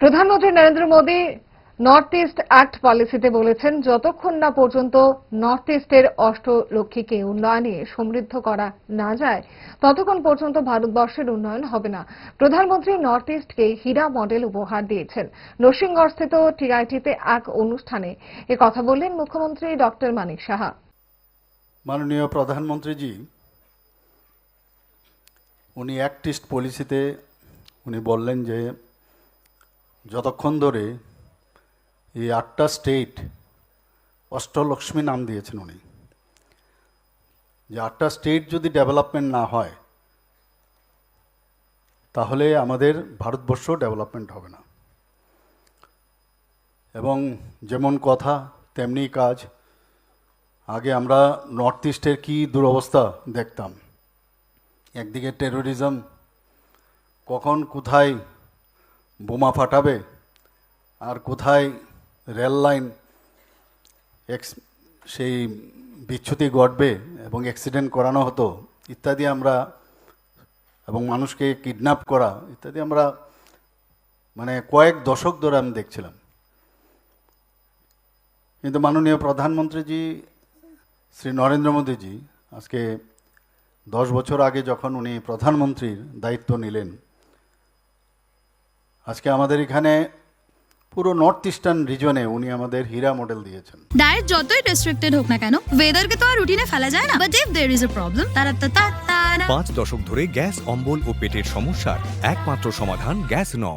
প্রধানমন্ত্রী Narendra Modi north east act পলিসিতে বলেছেন, যতক্ষণ না পর্যন্ত নর্থ ইস্টের অষ্টলক্ষ্মীকে উন্নয়নে সমৃদ্ধ করা না যায় ততক্ষণ পর্যন্ত ভারতবর্ষের উন্নয়ন হবে না। প্রধানমন্ত্রী নর্থ ইস্টকে হীরা মডেল উপহার দিয়েছেন। নরসিংগড়স্থিত টিআইটিতে এক অনুষ্ঠানে কথা বললেন মুখ্যমন্ত্রী ডক্টর মানিক সাহা। মাননীয় প্রধানমন্ত্রীজি উনি অ্যাক্ট ইস্ট পলিসিতে উনি বললেন যে যতক্ষণ ধরে এই 8টা স্টেট অষ্টলক্ষ্মী নাম দিয়েছেন উনি, যে 8টা স্টেট যদি ডেভেলপমেন্ট না হয় তাহলে আমাদের ভারতবর্ষ ডেভেলপমেন্ট হবে না। এবং যেমন কথা তেমনি কাজ। আগে আমরা নর্থ ইস্টের কী দুরবস্থা দেখতাম, একদিকে টেরোরিজম, কখন কোথায় বোমা ফাটাবে আর কোথায় রেল লাইন সেই বিচ্যুতি ঘটবে এবং অ্যাক্সিডেন্ট করানো হতো ইত্যাদি আমরা, এবং মানুষকে কিডন্যাপ করা ইত্যাদি আমরা মানে কয়েক দশক ধরে আমি দেখছিলাম। কিন্তু মাননীয় প্রধানমন্ত্রীজি শ্রী নরেন্দ্র মোদীজি আজকে 10 বছর আগে যখন উনি প্রধানমন্ত্রীর দায়িত্ব নিলেন, আজকে আমাদের এখানে পুরো নর্থ ইস্টার্ন রিজনে উনি আমাদের হীরা মডেল দিয়েছেন। ডায়েট যতই রেস্ট্রিক্টেড হোক না কেন, ওয়েদারকে তো আর রুটিনে ফেলা যায় না। But if there is a problem, 5 দশক ধরে গ্যাস, অম্বল ও পেটের সমস্যার একমাত্র সমাধান গ্যাস নয়।